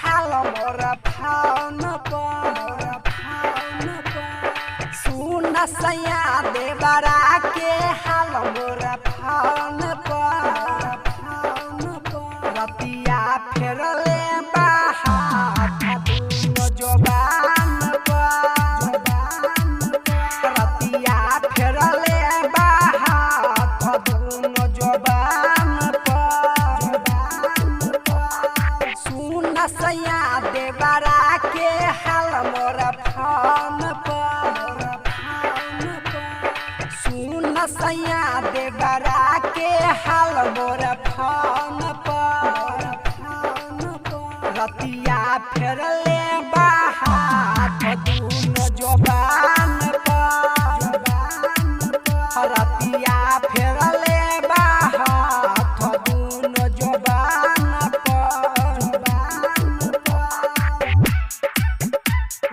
हाल मोर faun पर सुन सैया देवरा के हाल मोर फाउन पर रतिया फेरले बाहात दुनो जबान पर रतिया फेरले बाहात दुनो जबान पर सुन सैया देवरा के हाल मोर फाउन पर सुन सैया देवरा के हाल मोर फाउन पर रतिया फेरले बाहात दुनो जबान पर रतिया फेरले बाहात दुनो जबान पर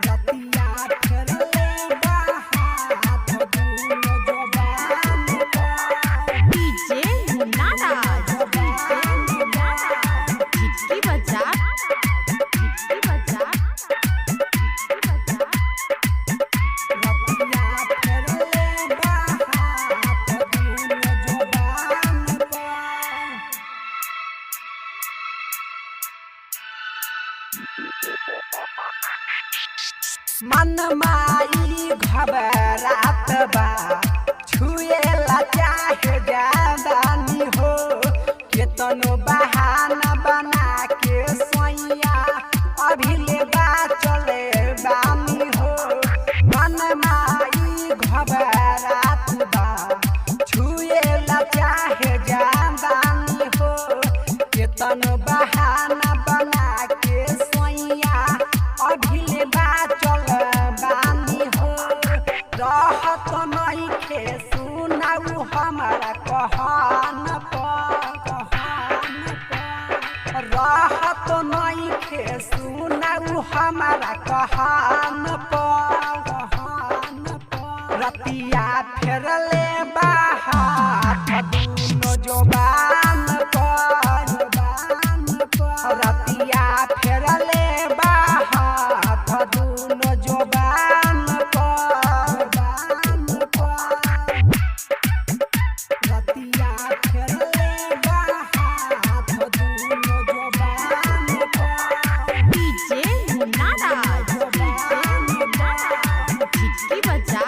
रतिया फेरले बाहात दुनो जबान पर डीजे मुन्ना राज झिटकी बजा रतिया फेरले बाहात दुनो जबान पर मन माई घबरात बा छुएला चाहे जादानी हो केतनो बहाना बना के सोइया अभी ले बा चले बानी हो मन माई घबरात बा छुएला चाहे जादानी हो केतनो बहाना बना के सोइया अभी ले बा चल बानी हो रहत नहीं खे सुनाऊ हमारा कहन रहत नहीं खे सुनाऊ हमारा कहन रतिया फेरले बाहात दुनो जबान पर रतिया फेरले बाहात दुनो जबान पर रतिया फेरले बाहात दुनो जबान पर डीजे मुन्ना राज झिटकी बजा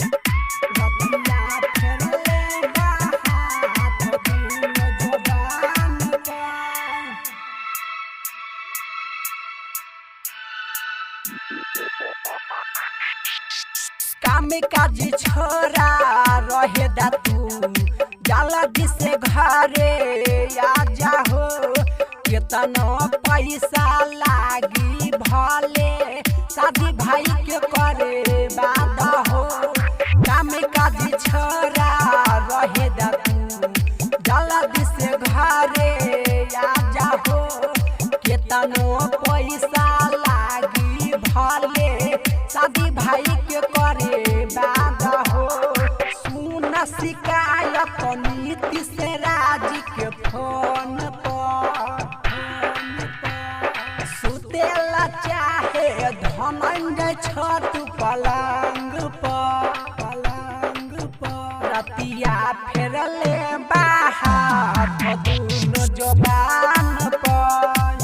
रतिया फेरले बाहात दुनो जबान पर काम काजी छोरा रहे दा तू जल्दी से घरे आ जाहो केतनो पैसा लागी भले शादी भाई के करे बादा हो काम काजी छोरा रहे दा तू जल्दी से घरे आ जाहो केतनो पैसा लागी भले शादी भाई के करे बादा हो सुन शिकायत नीति से राज के फोन पर सुतेला चाहे धनंजय छत पलंग पर रतिया फेरले बाहात दुनो जबान पर